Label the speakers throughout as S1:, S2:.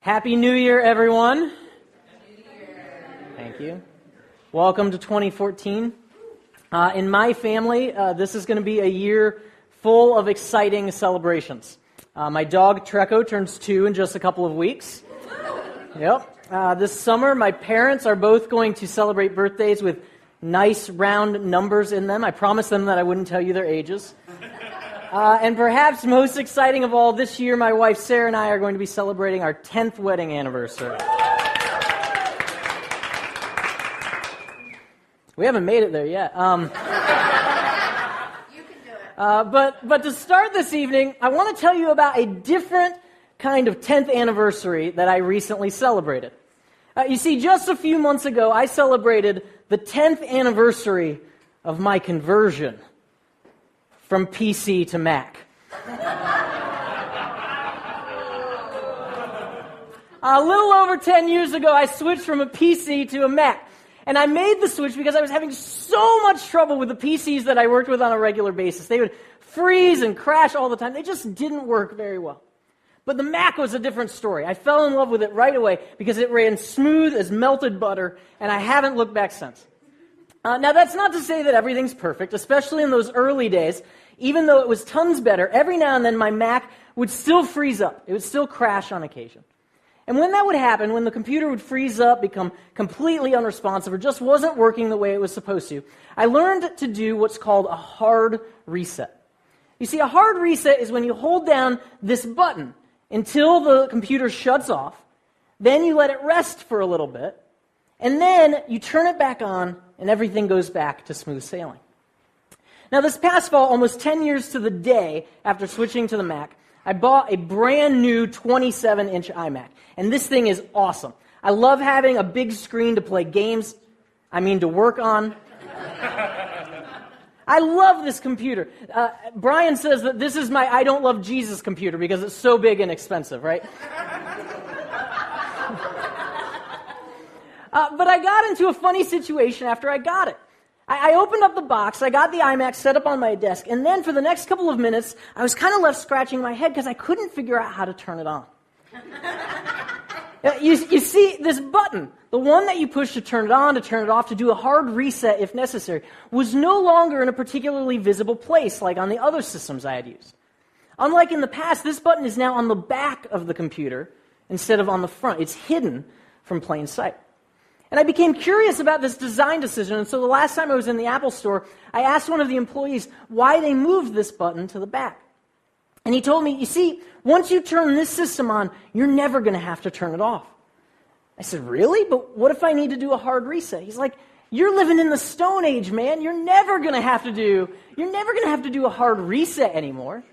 S1: Happy New Year, everyone. Happy New Year. Thank you. Welcome to 2014. In my family, this is going to be a year full of exciting celebrations. My dog, Treco, turns 2 in just a couple of weeks. Yep. This summer, my parents are both going to celebrate birthdays with nice round numbers in them. I promised them that I wouldn't tell you their ages. And perhaps most exciting of all, this year, my wife Sarah and I are going to be celebrating our 10th wedding anniversary. We haven't made it there yet.
S2: You can do it.
S1: But to start this evening, I want to tell you about a different kind of 10th anniversary that I recently celebrated. You see, just a few months ago, I celebrated the 10th anniversary of my conversion from PC to Mac. A little over 10 years ago, I switched from a PC to a Mac. And I made the switch because I was having so much trouble with the PCs that I worked with on a regular basis. They would freeze and crash all the time. They just didn't work very well. But the Mac was a different story. I fell in love with it right away because it ran smooth as melted butter, and I haven't looked back since. Now, that's not to say that everything's perfect, especially in those early days. Even though it was tons better, every now and then my Mac would still freeze up. It would still crash on occasion. And when that would happen, when the computer would freeze up, become completely unresponsive, or just wasn't working the way it was supposed to, I learned to do what's called a hard reset. You see, a hard reset is when you hold down this button until the computer shuts off, then you let it rest for a little bit, and then you turn it back on, and everything goes back to smooth sailing. Now, this past fall, almost 10 years to the day after switching to the Mac, I bought a brand new 27-inch iMac, and this thing is awesome. I love having a big screen to play games, to work on. I love this computer. Brian says that this is my I don't love Jesus computer because it's so big and expensive, right? But I got into a funny situation after I got it. I opened up the box, I got the iMac set up on my desk, and then for the next couple of minutes, I was kind of left scratching my head because I couldn't figure out how to turn it on. You see, this button, the one that you push to turn it on, to turn it off, to do a hard reset if necessary, was no longer in a particularly visible place like on the other systems I had used. Unlike in the past, this button is now on the back of the computer instead of on the front. It's hidden from plain sight. And I became curious about this design decision, and so the last time I was in the Apple store, I asked one of the employees why they moved this button to the back. And he told me, you see, once you turn this system on, you're never going to have to turn it off. I said, really? But what if I need to do a hard reset? He's like, you're living in the Stone Age, man. You're never going to have to do a hard reset anymore.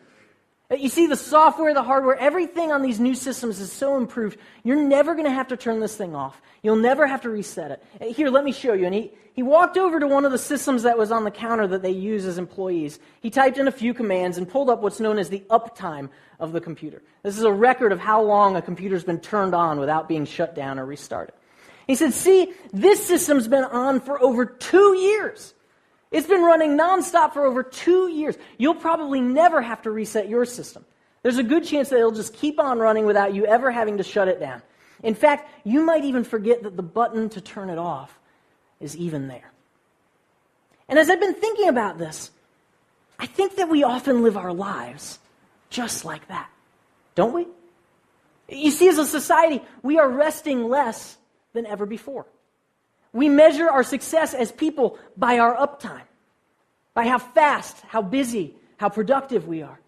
S1: You see, the software, the hardware, everything on these new systems is so improved, you're never going to have to turn this thing off. You'll never have to reset it. Here, let me show you. And he walked over to one of the systems that was on the counter that they use as employees. He typed in a few commands and pulled up what's known as the uptime of the computer. This is a record of how long a computer's been turned on without being shut down or restarted. He said, see, this system's been on for over 2 years. It's been running nonstop for over 2 years. You'll probably never have to reset your system. There's a good chance that it'll just keep on running without you ever having to shut it down. In fact, you might even forget that the button to turn it off is even there. And as I've been thinking about this, I think that we often live our lives just like that, don't we? You see, as a society, we are resting less than ever before. We measure our success as people by our uptime, by how fast, how busy, how productive we are.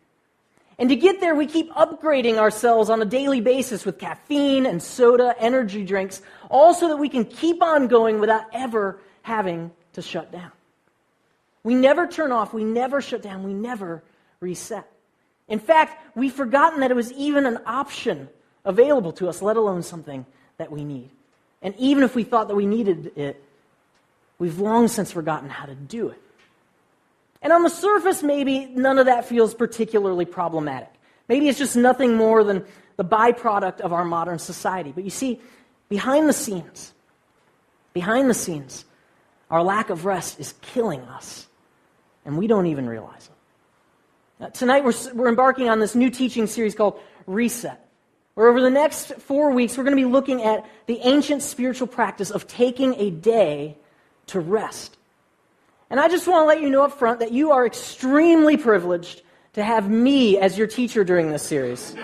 S1: And to get there, we keep upgrading ourselves on a daily basis with caffeine and soda, energy drinks, all so that we can keep on going without ever having to shut down. We never turn off, we never shut down, we never reset. In fact, we've forgotten that it was even an option available to us, let alone something that we need. And even if we thought that we needed it, we've long since forgotten how to do it. And on the surface, maybe none of that feels particularly problematic. Maybe it's just nothing more than the byproduct of our modern society. But you see, behind the scenes, our lack of rest is killing us, and we don't even realize it. Tonight, we're embarking on this new teaching series called Reset. where over the next 4 weeks, we're going to be looking at the ancient spiritual practice of taking a day to rest. And I just want to let you know up front that you are extremely privileged to have me as your teacher during this series.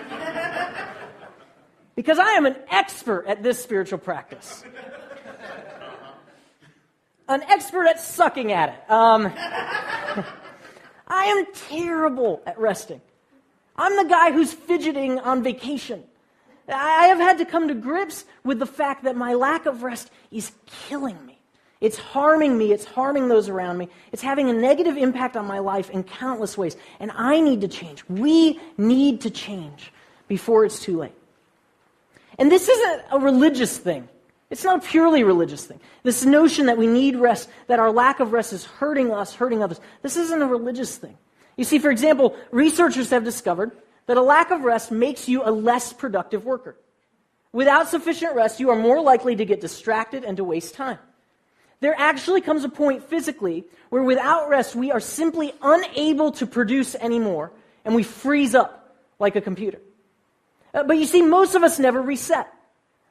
S1: Because I am an expert at this spiritual practice. An expert at sucking at it. I am terrible at resting. I'm the guy who's fidgeting on vacation. I have had to come to grips with the fact that my lack of rest is killing me. It's harming me. It's harming those around me. It's having a negative impact on my life in countless ways. And I need to change. We need to change before it's too late. And this isn't a religious thing. It's not a purely religious thing. This notion that we need rest, that our lack of rest is hurting us, hurting others. This isn't a religious thing. You see, for example, researchers have discovered that a lack of rest makes you a less productive worker. Without sufficient rest, you are more likely to get distracted and to waste time. There actually comes a point physically where without rest, we are simply unable to produce anymore, and we freeze up like a computer. But you see, most of us never reset.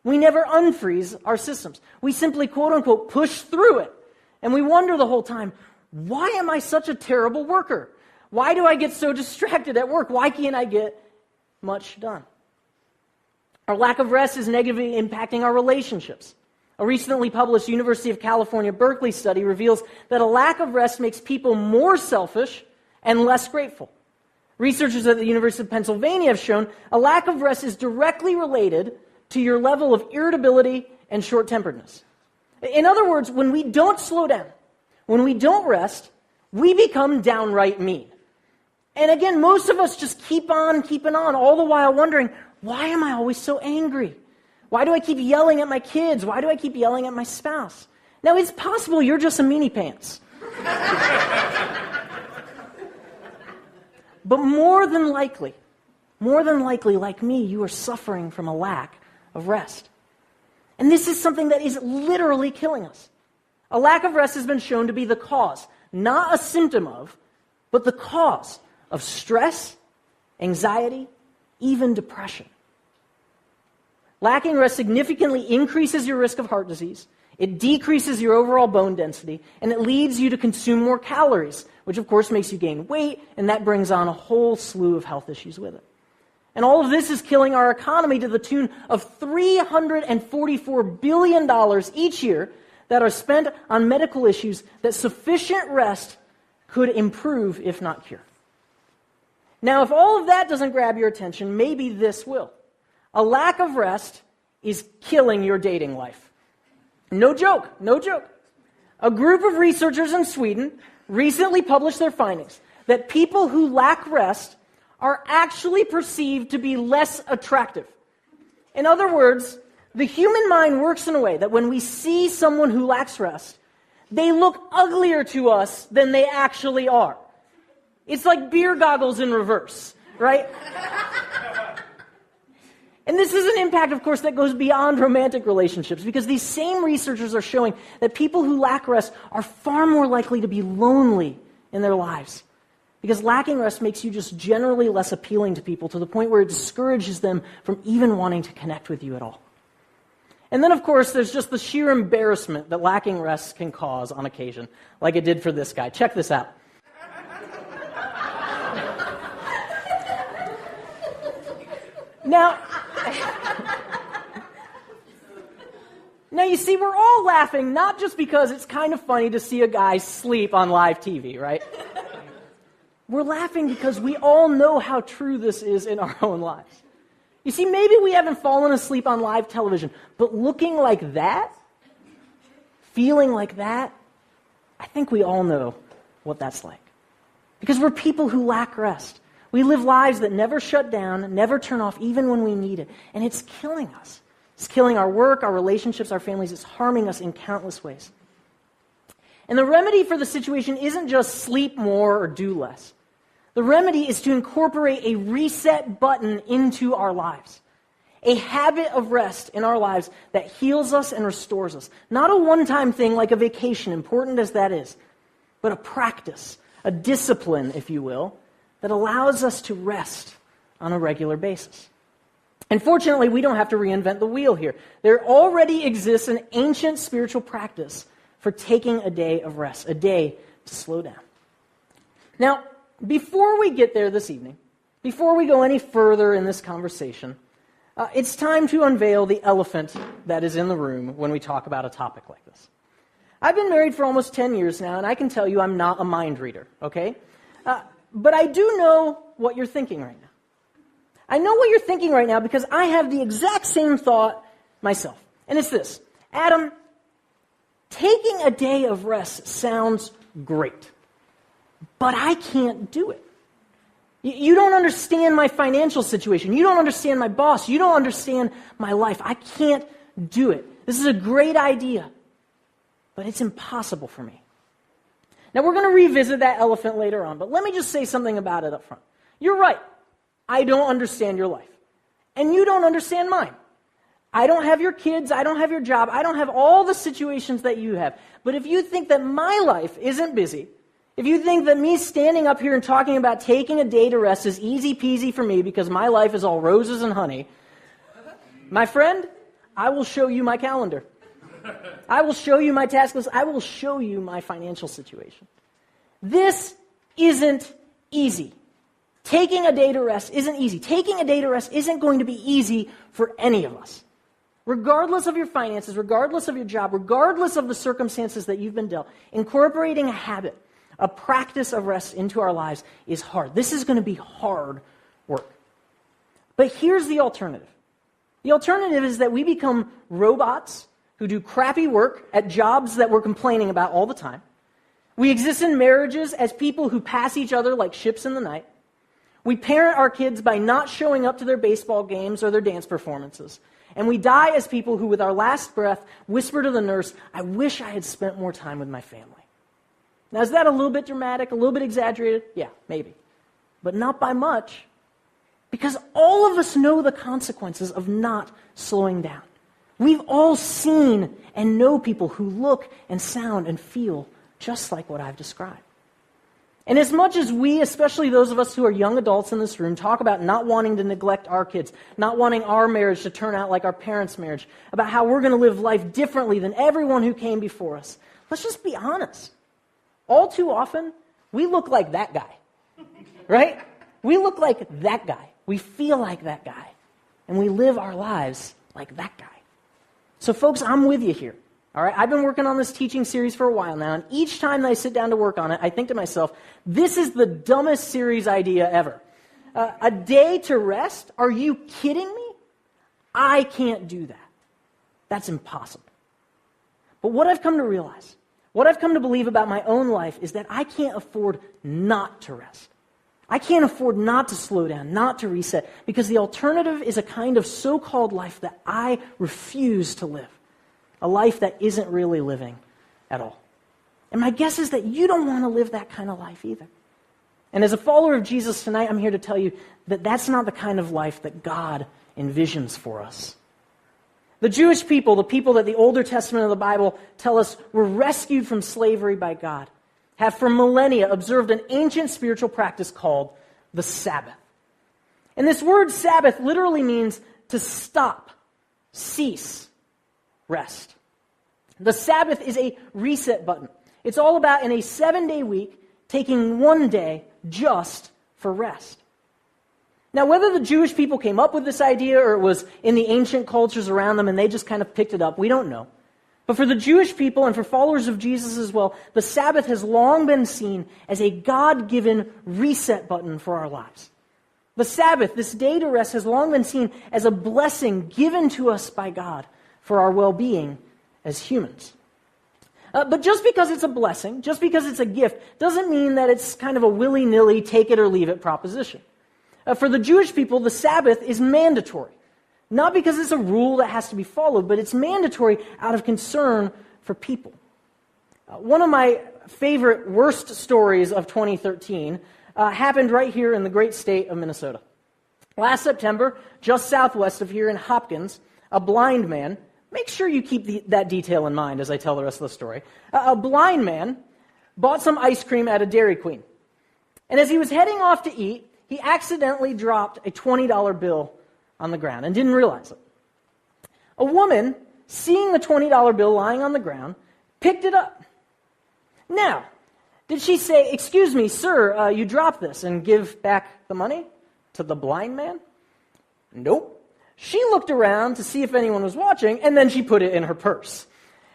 S1: We never unfreeze our systems. We simply, quote unquote, push through it. And we wonder the whole time, why am I such a terrible worker? Why do I get so distracted at work? Why can't I get much done? Our lack of rest is negatively impacting our relationships. A recently published University of California, Berkeley study reveals that a lack of rest makes people more selfish and less grateful. Researchers at the University of Pennsylvania have shown a lack of rest is directly related to your level of irritability and short-temperedness. In other words, when we don't slow down, when we don't rest, we become downright mean. And again, most of us just keep on keeping on, all the while wondering, why am I always so angry? Why do I keep yelling at my kids? Why do I keep yelling at my spouse? Now, it's possible you're just a meanie pants. But more than likely, like me, you are suffering from a lack of rest. And this is something that is literally killing us. A lack of rest has been shown to be the cause, not a symptom of, but the cause of stress, anxiety, even depression. Lacking rest significantly increases your risk of heart disease, it decreases your overall bone density, and it leads you to consume more calories, which of course makes you gain weight, and that brings on a whole slew of health issues with it. And all of this is killing our economy to the tune of $344 billion each year that are spent on medical issues that sufficient rest could improve, if not cure. Now, if all of that doesn't grab your attention, maybe this will. A lack of rest is killing your dating life. No joke, no joke. A group of researchers in Sweden recently published their findings that people who lack rest are actually perceived to be less attractive. In other words, the human mind works in a way that when we see someone who lacks rest, they look uglier to us than they actually are. It's like beer goggles in reverse, right? And this is an impact, of course, that goes beyond romantic relationships, because these same researchers are showing that people who lack rest are far more likely to be lonely in their lives. Because lacking rest makes you just generally less appealing to people, to the point where it discourages them from even wanting to connect with you at all. And then, of course, there's just the sheer embarrassment that lacking rest can cause on occasion, like it did for this guy. Check this out. Now, you see, we're all laughing, not just because it's kind of funny to see a guy sleep on live TV, right? We're laughing because we all know how true this is in our own lives. You see, maybe we haven't fallen asleep on live television, but looking like that, feeling like that, I think we all know what that's like. Because we're people who lack rest. We live lives that never shut down, never turn off, even when we need it. And it's killing us. It's killing our work, our relationships, our families. It's harming us in countless ways. And the remedy for the situation isn't just sleep more or do less. The remedy is to incorporate a reset button into our lives. A habit of rest in our lives that heals us and restores us. Not a one-time thing like a vacation, important as that is, but a practice, a discipline, if you will, that allows us to rest on a regular basis. And fortunately, we don't have to reinvent the wheel here. There already exists an ancient spiritual practice for taking a day of rest, a day to slow down. Now, before we get there this evening, before we go any further in this conversation, it's time to unveil the elephant that is in the room when we talk about a topic like this. I've been married for almost 10 years now, and I can tell you I'm not a mind reader, okay? But I do know what you're thinking right now. I know what you're thinking right now because I have the exact same thought myself. And it's this: Adam, taking a day of rest sounds great, but I can't do it. You don't understand my financial situation. You don't understand my boss. You don't understand my life. I can't do it. This is a great idea, but it's impossible for me. Now, we're going to revisit that elephant later on, but let me just say something about it up front. You're right. I don't understand your life, and you don't understand mine. I don't have your kids. I don't have your job. I don't have all the situations that you have. But if you think that my life isn't busy, if you think that me standing up here and talking about taking a day to rest is easy peasy for me because my life is all roses and honey, my friend, I will show you my calendar. I will show you my task list. I will show you my financial situation. This isn't easy. Taking a day to rest isn't easy. Taking a day to rest isn't going to be easy for any of us. Regardless of your finances, regardless of your job, regardless of the circumstances that you've been dealt, incorporating a habit, a practice of rest into our lives is hard. This is going to be hard work. But here's the alternative. The alternative is that we become robots who do crappy work at jobs that we're complaining about all the time. We exist in marriages as people who pass each other like ships in the night. We parent our kids by not showing up to their baseball games or their dance performances. And we die as people who, with our last breath, whisper to the nurse, "I wish I had spent more time with my family." Now, is that a little bit dramatic, a little bit exaggerated? Yeah, maybe. But not by much. Because all of us know the consequences of not slowing down. We've all seen and know people who look and sound and feel just like what I've described. And as much as we, especially those of us who are young adults in this room, talk about not wanting to neglect our kids, not wanting our marriage to turn out like our parents' marriage, about how we're going to live life differently than everyone who came before us, let's just be honest. All too often, we look like that guy, right? We look like that guy. We feel like that guy. And we live our lives like that guy. So folks, I'm with you here. All right, I've been working on this teaching series for a while now, and each time that I sit down to work on it, I think to myself, this is the dumbest series idea ever. A day to rest? Are you kidding me? I can't do that. That's impossible. But what I've come to realize, what I've come to believe about my own life is that I can't afford not to rest. I can't afford not to slow down, not to reset, because the alternative is a kind of so-called life that I refuse to live. A life that isn't really living at all. And my guess is that you don't want to live that kind of life either. And as a follower of Jesus tonight, I'm here to tell you that that's not the kind of life that God envisions for us. The Jewish people, the people that the Older Testament of the Bible tell us were rescued from slavery by God, have for millennia observed an ancient spiritual practice called the Sabbath. And this word Sabbath literally means to stop, cease, rest. The Sabbath is a reset button. It's all about, in a 7-day week, taking one day just for rest. Now, whether the Jewish people came up with this idea or it was in the ancient cultures around them and they just kind of picked it up, we don't know. But for the Jewish people and for followers of Jesus as well, the Sabbath has long been seen as a God-given reset button for our lives. The Sabbath, this day to rest, has long been seen as a blessing given to us by God for our well-being as humans. But just because it's a blessing, just because it's a gift, doesn't mean that it's kind of a willy-nilly, take-it-or-leave-it proposition. For the Jewish people, the Sabbath is mandatory. Not because it's a rule that has to be followed, but it's mandatory out of concern for people. One of my favorite worst stories of 2013 happened right here in the great state of Minnesota. Last September, just southwest of here in Hopkins, a blind man, make sure you keep that detail in mind as I tell the rest of the story, a blind man bought some ice cream at a Dairy Queen. And as he was heading off to eat, he accidentally dropped a $20 bill on the ground and didn't realize it. A woman, seeing the $20 bill lying on the ground, picked it up. Now, did she say, "Excuse me, sir, you dropped this," and give back the money to the blind man? Nope. She looked around to see if anyone was watching, and then she put it in her purse.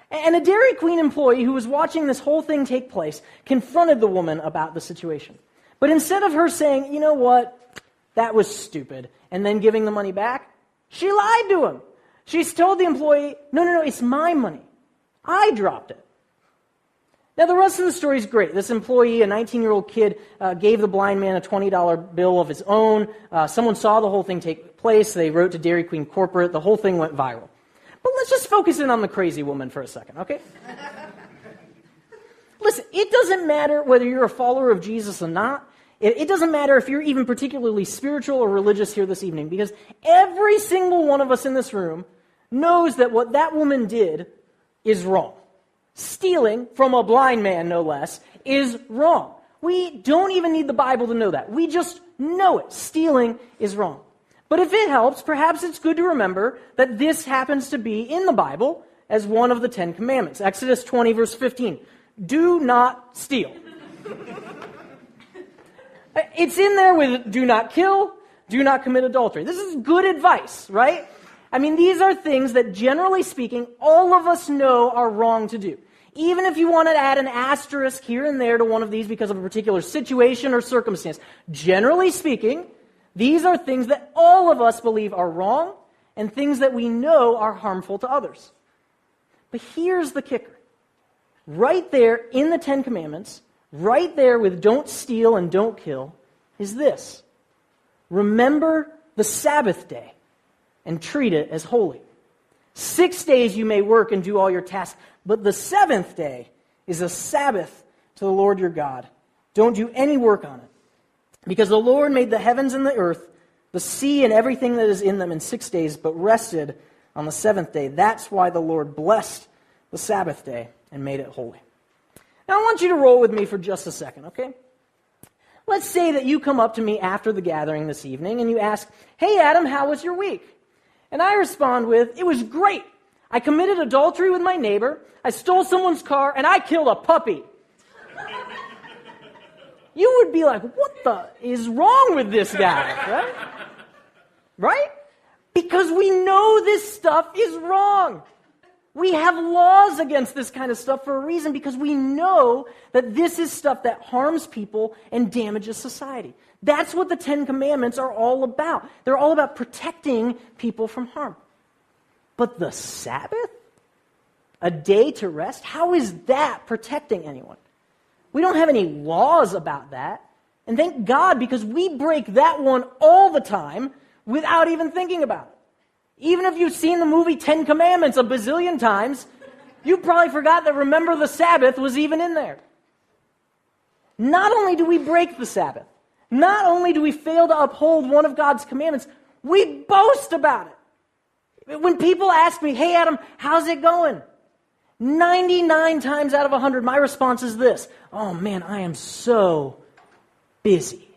S1: And a Dairy Queen employee who was watching this whole thing take place confronted the woman about the situation. But instead of her saying, "You know what, that was stupid," and then giving the money back, she lied to him. She's told the employee, no, it's my money. I dropped it. Now, the rest of the story is great. This employee, a 19-year-old kid, gave the blind man a $20 bill of his own. Someone saw the whole thing take place. They wrote to Dairy Queen corporate. The whole thing went viral. But let's just focus in on the crazy woman for a second, okay? Listen, it doesn't matter whether you're a follower of Jesus or not. It doesn't matter if you're even particularly spiritual or religious here this evening, because every single one of us in this room knows that what that woman did is wrong. Stealing from a blind man, no less, is wrong. We don't even need the Bible to know that. We just know it. Stealing is wrong. But if it helps, perhaps it's good to remember that this happens to be in the Bible as one of the 10 Commandments. Exodus 20, verse 15. Do not steal. It's in there with do not kill, do not commit adultery. This is good advice, right? I mean, these are things that, generally speaking, all of us know are wrong to do. Even if you want to add an asterisk here and there to one of these because of a particular situation or circumstance, generally speaking, these are things that all of us believe are wrong and things that we know are harmful to others. But here's the kicker. Right there in the 10 Commandments, right there with don't steal and don't kill, is this. Remember the Sabbath day and treat it as holy. 6 days you may work and do all your tasks, but the 7th day is a Sabbath to the Lord your God. Don't do any work on it. Because the Lord made the heavens and the earth, the sea and everything that is in them in 6 days, but rested on the 7th day. That's why the Lord blessed the Sabbath day and made it holy. Now I want you to roll with me for just a second, okay? Let's say that you come up to me after the gathering this evening and you ask, "Hey Adam, how was your week?" And I respond with, "It was great. I committed adultery with my neighbor, I stole someone's car, and I killed a puppy." You would be like, "What the is wrong with this guy?" Right? Right? Because we know this stuff is wrong. We have laws against this kind of stuff for a reason, because we know that this is stuff that harms people and damages society. That's what the 10 Commandments are all about. They're all about protecting people from harm. But the Sabbath? A day to rest? How is that protecting anyone? We don't have any laws about that. And thank God, because we break that one all the time without even thinking about it. Even if you've seen the movie 10 Commandments a bazillion times, you probably forgot that remember the Sabbath was even in there. Not only do we break the Sabbath, not only do we fail to uphold one of God's commandments, we boast about it. When people ask me, "Hey Adam, how's it going?" 99 times out of 100, my response is this: "Oh man, I am so busy."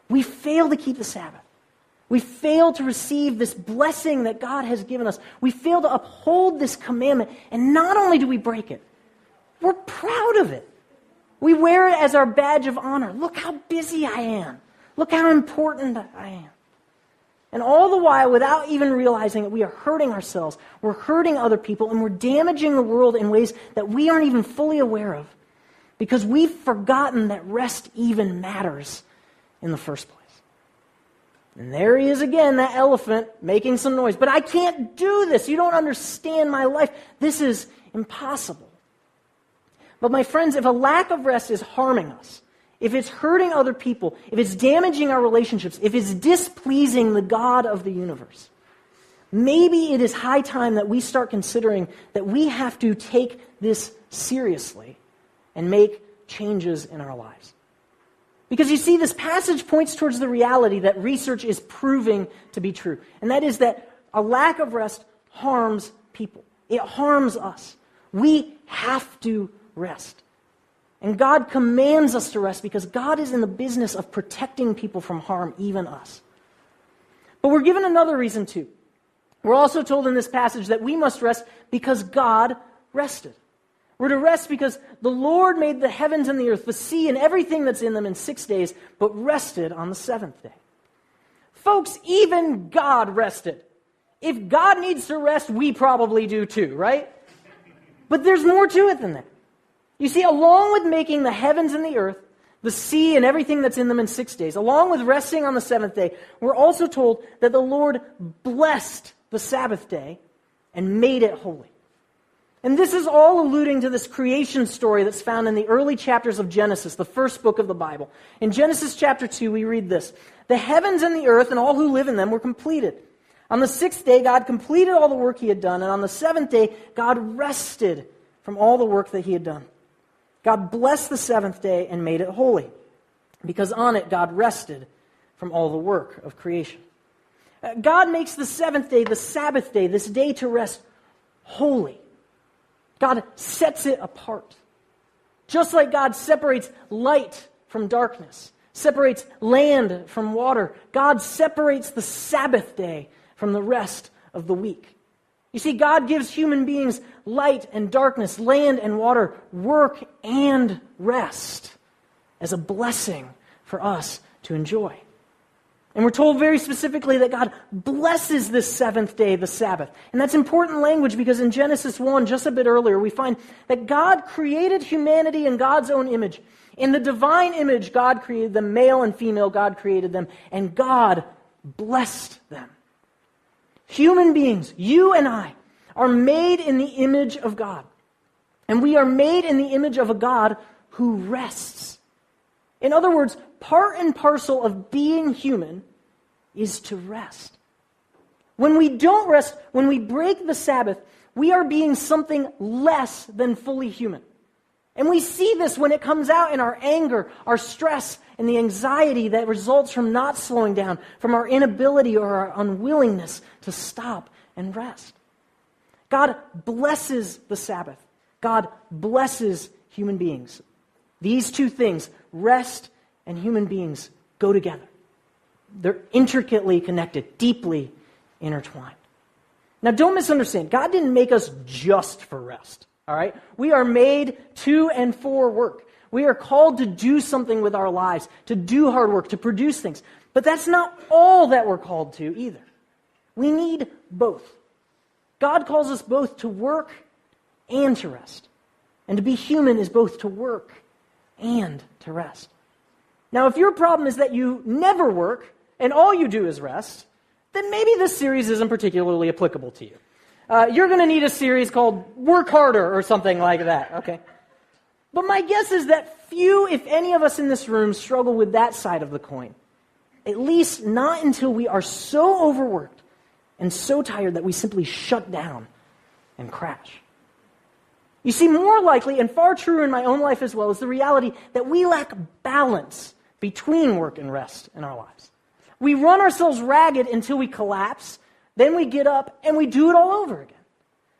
S1: We fail to keep the Sabbath. We fail to receive this blessing that God has given us. We fail to uphold this commandment. And not only do we break it, we're proud of it. We wear it as our badge of honor. Look how busy I am. Look how important I am. And all the while, without even realizing it, we are hurting ourselves. We're hurting other people, and we're damaging the world in ways that we aren't even fully aware of, because we've forgotten that rest even matters in the first place. And there he is again, that elephant, making some noise. "But I can't do this. You don't understand my life. This is impossible." But my friends, if a lack of rest is harming us, if it's hurting other people, if it's damaging our relationships, if it's displeasing the God of the universe, maybe it is high time that we start considering that we have to take this seriously and make changes in our lives. Because you see, this passage points towards the reality that research is proving to be true. And that is that a lack of rest harms people. It harms us. We have to rest. And God commands us to rest because God is in the business of protecting people from harm, even us. But we're given another reason too. We're also told in this passage that we must rest because God rested. We're to rest because the Lord made the heavens and the earth, the sea and everything that's in them in 6 days, but rested on the seventh day. Folks, even God rested. If God needs to rest, we probably do too, right? But there's more to it than that. You see, along with making the heavens and the earth, the sea and everything that's in them in 6 days, along with resting on the seventh day, we're also told that the Lord blessed the Sabbath day and made it holy. And this is all alluding to this creation story that's found in the early chapters of Genesis, the first book of the Bible. In Genesis chapter 2, we read this: "The heavens and the earth and all who live in them were completed. On the sixth day, God completed all the work he had done, and on the seventh day, God rested from all the work that he had done. God blessed the seventh day and made it holy, because on it God rested from all the work of creation." God makes the seventh day, the Sabbath day, this day to rest, holy. God sets it apart. Just like God separates light from darkness, separates land from water, God separates the Sabbath day from the rest of the week. You see, God gives human beings light and darkness, land and water, work and rest as a blessing for us to enjoy. And we're told very specifically that God blesses this seventh day, the Sabbath. And that's important language because in Genesis 1, just a bit earlier, we find that God created humanity in God's own image. In the divine image, God created them, male and female, God created them, and God blessed them. Human beings, you and I, are made in the image of God. And we are made in the image of a God who rests. In other words, part and parcel of being human is to rest. When we don't rest, when we break the Sabbath, we are being something less than fully human. And we see this when it comes out in our anger, our stress, and the anxiety that results from not slowing down, from our inability or our unwillingness to stop and rest. God blesses the Sabbath. God blesses human beings. These two things, rest and human beings, go together. They're intricately connected, deeply intertwined. Now, don't misunderstand. God didn't make us just for rest, all right? We are made to and for work. We are called to do something with our lives, to do hard work, to produce things. But that's not all that we're called to either. We need both. God calls us both to work and to rest. And to be human is both to work and to rest. Now, if your problem is that you never work and all you do is rest, then maybe this series isn't particularly applicable to you. You're going to need a series called Work Harder or something like that, okay? But my guess is that few, if any of us in this room, struggle with that side of the coin. At least not until we are so overworked and so tired that we simply shut down and crash. You see, more likely, and far truer in my own life as well, is the reality that we lack balance between work and rest in our lives. We run ourselves ragged until we collapse, then we get up and we do it all over again.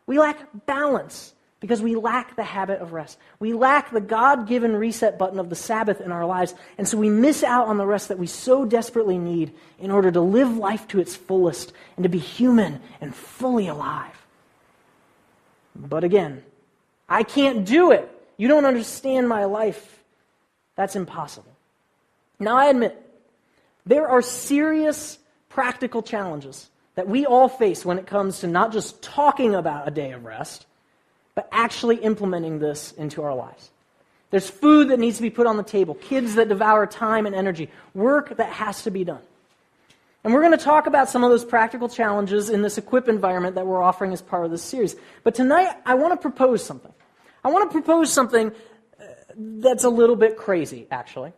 S1: We lack balance because we lack the habit of rest. We lack the God-given reset button of the Sabbath in our lives, and so we miss out on the rest that we so desperately need in order to live life to its fullest and to be human and fully alive. But again, I can't do it. You don't understand my life. That's impossible. Now, I admit, there are serious practical challenges that we all face when it comes to not just talking about a day of rest, but actually implementing this into our lives. There's food that needs to be put on the table, kids that devour time and energy, work that has to be done. And we're going to talk about some of those practical challenges in this Equip environment that we're offering as part of this series. But tonight, I want to propose something. I want to propose something that's a little bit crazy, actually.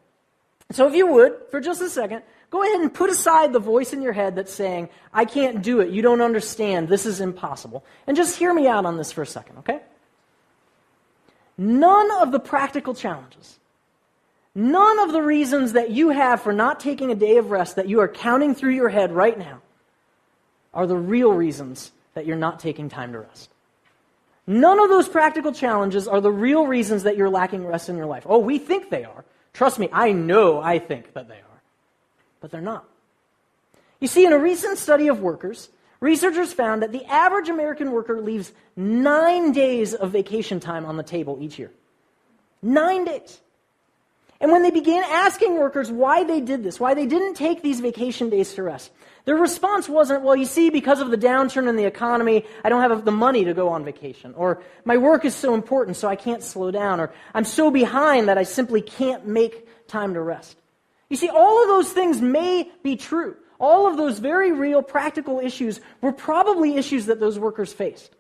S1: So if you would, for just a second, go ahead and put aside the voice in your head that's saying, I can't do it, you don't understand, this is impossible. And just hear me out on this for a second, okay? None of the practical challenges, none of the reasons that you have for not taking a day of rest that you are counting through your head right now are the real reasons that you're not taking time to rest. None of those practical challenges are the real reasons that you're lacking rest in your life. Oh, we think they are. Trust me, I think that they are. But they're not. You see, in a recent study of workers, researchers found that the average American worker leaves 9 days of vacation time on the table each year. 9 days. And when they began asking workers why they did this, why they didn't take these vacation days to rest, their response wasn't, well, you see, because of the downturn in the economy, I don't have the money to go on vacation. Or my work is so important, so I can't slow down. Or I'm so behind that I simply can't make time to rest. You see, all of those things may be true. All of those very real practical issues were probably issues that those workers faced.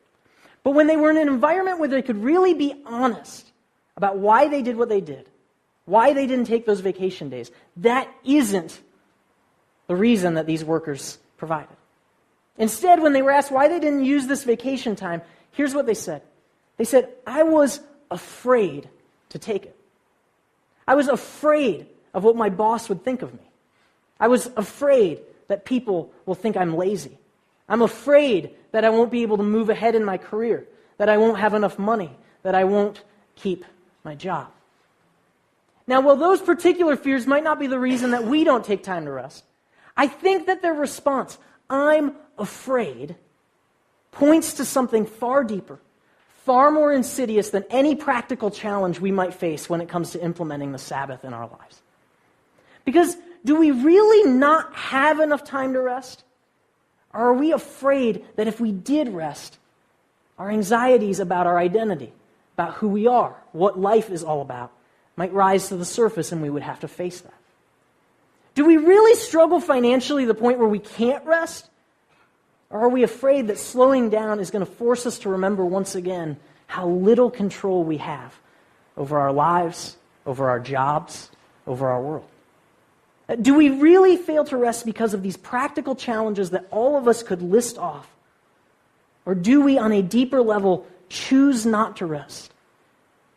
S1: But when they were in an environment where they could really be honest about why they did what they did, why they didn't take those vacation days, that isn't the reason that these workers provided. Instead, when they were asked why they didn't use this vacation time, here's what they said. They said, I was afraid to take it. I was afraid of what my boss would think of me. I was afraid that people will think I'm lazy. I'm afraid that I won't be able to move ahead in my career, that I won't have enough money, that I won't keep my job. Now, while those particular fears might not be the reason that we don't take time to rest, I think that their response, I'm afraid, points to something far deeper, far more insidious than any practical challenge we might face when it comes to implementing the Sabbath in our lives. Because do we really not have enough time to rest? Or are we afraid that if we did rest, our anxieties about our identity, about who we are, what life is all about, might rise to the surface and we would have to face that? Do we really struggle financially to the point where we can't rest? Or are we afraid that slowing down is going to force us to remember once again how little control we have over our lives, over our jobs, over our world? Do we really fail to rest because of these practical challenges that all of us could list off? Or do we, on a deeper level, choose not to rest?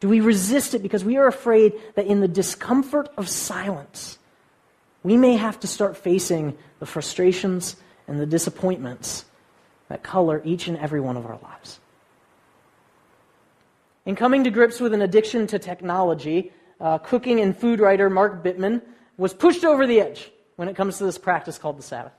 S1: Do we resist it because we are afraid that in the discomfort of silence, we may have to start facing the frustrations and the disappointments that color each and every one of our lives? In coming to grips with an addiction to technology, cooking and food writer Mark Bittman was pushed over the edge when it comes to this practice called the Sabbath.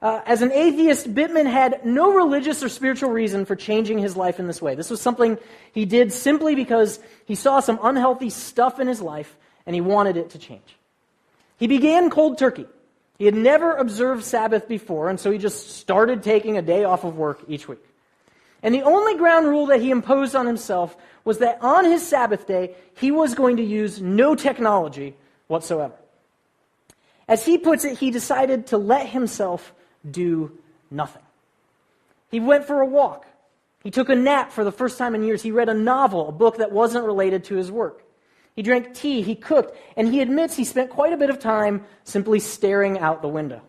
S1: As an atheist, Bittman had no religious or spiritual reason for changing his life in this way. This was something he did simply because he saw some unhealthy stuff in his life and he wanted it to change. He began cold turkey. He had never observed Sabbath before, and so he just started taking a day off of work each week. And the only ground rule that he imposed on himself was that on his Sabbath day, he was going to use no technology whatsoever. As he puts it, he decided to let himself do nothing. He went for a walk. He took a nap for the first time in years. He read a novel, a book that wasn't related to his work. He drank tea, he cooked, and he admits he spent quite a bit of time simply staring out the window.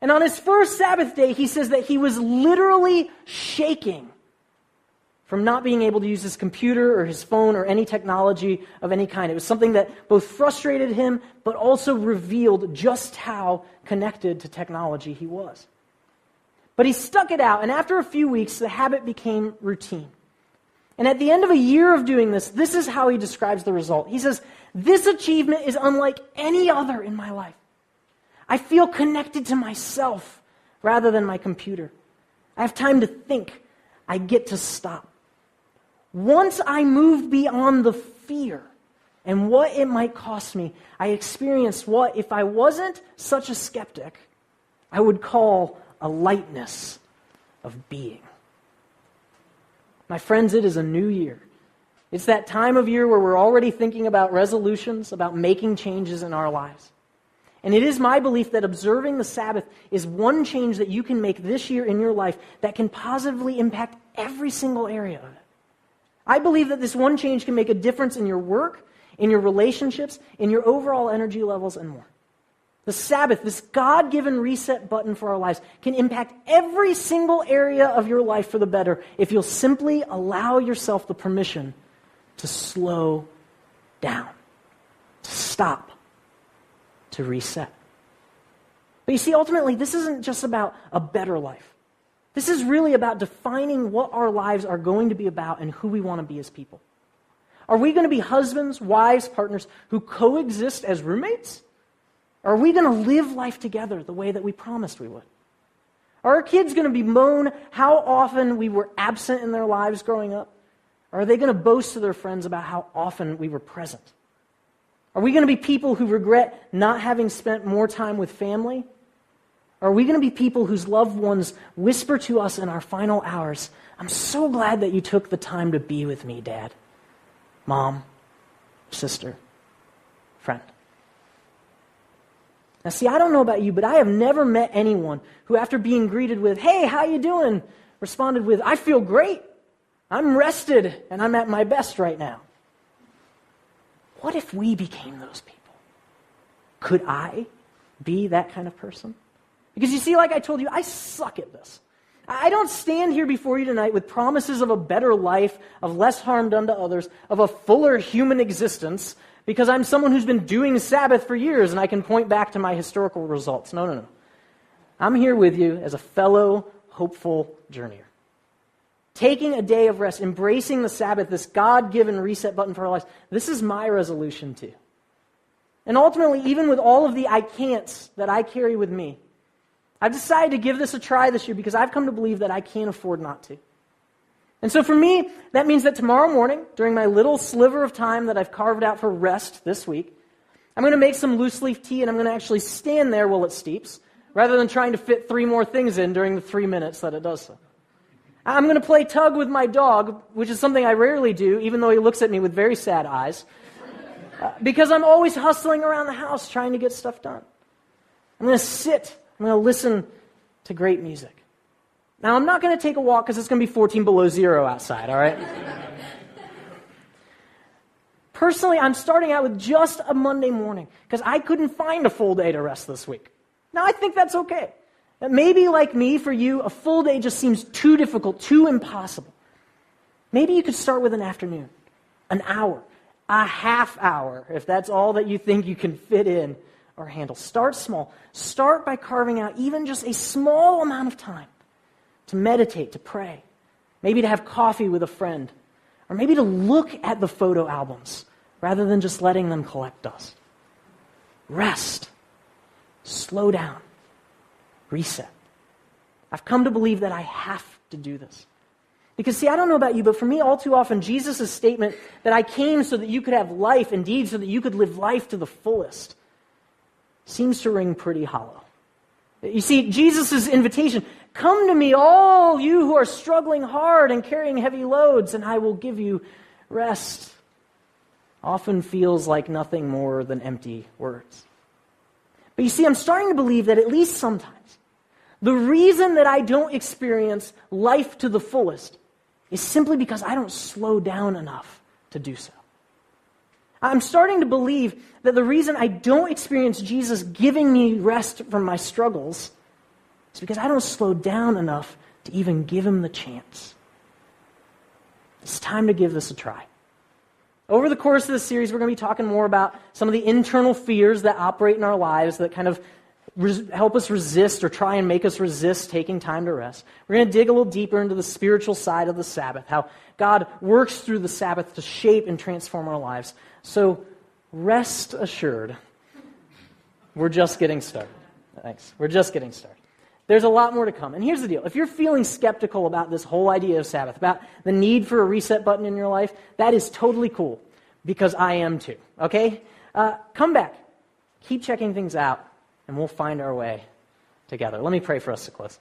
S1: And on his first Sabbath day, he says that he was literally shaking from not being able to use his computer or his phone or any technology of any kind. It was something that both frustrated him, but also revealed just how connected to technology he was. But he stuck it out, and after a few weeks, the habit became routine. And at the end of a year of doing this, this is how he describes the result. He says, "This achievement is unlike any other in my life. I feel connected to myself rather than my computer. I have time to think. I get to stop. Once I moved beyond the fear and what it might cost me, I experienced what, if I wasn't such a skeptic, I would call a lightness of being." My friends, it is a new year. It's that time of year where we're already thinking about resolutions, about making changes in our lives. And it is my belief that observing the Sabbath is one change that you can make this year in your life that can positively impact every single area of it. I believe that this one change can make a difference in your work, in your relationships, in your overall energy levels, and more. The Sabbath, this God-given reset button for our lives, can impact every single area of your life for the better if you'll simply allow yourself the permission to slow down, to stop, to reset. But you see, ultimately, this isn't just about a better life. This is really about defining what our lives are going to be about and who we want to be as people. Are we going to be husbands, wives, partners who coexist as roommates? Or are we going to live life together the way that we promised we would? Are our kids going to bemoan how often we were absent in their lives growing up? Or are they going to boast to their friends about how often we were present? Are we going to be people who regret not having spent more time with family? Or are we going to be people whose loved ones whisper to us in our final hours, "I'm so glad that you took the time to be with me, Dad, Mom, sister, friend"? Now see, I don't know about you, but I have never met anyone who, after being greeted with, "Hey, how you doing?" responded with, "I feel great. I'm rested, and I'm at my best right now." What if we became those people? Could I be that kind of person? Because you see, like I told you, I suck at this. I don't stand here before you tonight with promises of a better life, of less harm done to others, of a fuller human existence, because I'm someone who's been doing Sabbath for years and I can point back to my historical results. No. I'm here with you as a fellow hopeful journeyer. Taking a day of rest, embracing the Sabbath, this God-given reset button for our lives, this is my resolution too. And ultimately, even with all of the I can'ts that I carry with me, I've decided to give this a try this year because I've come to believe that I can't afford not to. And so for me, that means that tomorrow morning, during my little sliver of time that I've carved out for rest this week, I'm going to make some loose leaf tea and I'm going to actually stand there while it steeps, rather than trying to fit 3 more things in during the 3 minutes that it does so. I'm going to play tug with my dog, which is something I rarely do, even though he looks at me with very sad eyes, because I'm always hustling around the house trying to get stuff done. I'm going to sit. I'm going to listen to great music. Now, I'm not going to take a walk because it's going to be 14 below zero outside, all right? Personally, I'm starting out with just a Monday morning because I couldn't find a full day to rest this week. Now, I think that's okay. Maybe like me, for you, a full day just seems too difficult, too impossible. Maybe you could start with an afternoon, an hour, a half hour, if that's all that you think you can fit in or handle. Start small. Start by carving out even just a small amount of time to meditate, to pray, maybe to have coffee with a friend, or maybe to look at the photo albums rather than just letting them collect dust. Rest. Slow down. Reset. I've come to believe that I have to do this. Because see, I don't know about you, but for me, all too often, Jesus' statement that I came so that you could have life, indeed, so that you could live life to the fullest, seems to ring pretty hollow. You see, Jesus' invitation, "Come to me, all you who are struggling hard and carrying heavy loads, and I will give you rest," often feels like nothing more than empty words. But you see, I'm starting to believe that at least sometimes, the reason that I don't experience life to the fullest is simply because I don't slow down enough to do so. I'm starting to believe that the reason I don't experience Jesus giving me rest from my struggles is because I don't slow down enough to even give him the chance. It's time to give this a try. Over the course of this series, we're going to be talking more about some of the internal fears that operate in our lives that kind of help us resist or try and make us resist taking time to rest. We're going to dig a little deeper into the spiritual side of the Sabbath, how God works through the Sabbath to shape and transform our lives. So rest assured, we're just getting started. Thanks. We're just getting started. There's a lot more to come. And here's the deal. If you're feeling skeptical about this whole idea of Sabbath, about the need for a reset button in your life, that is totally cool, because I am too, okay? Come back. Keep checking things out, and we'll find our way together. Let me pray for us to close.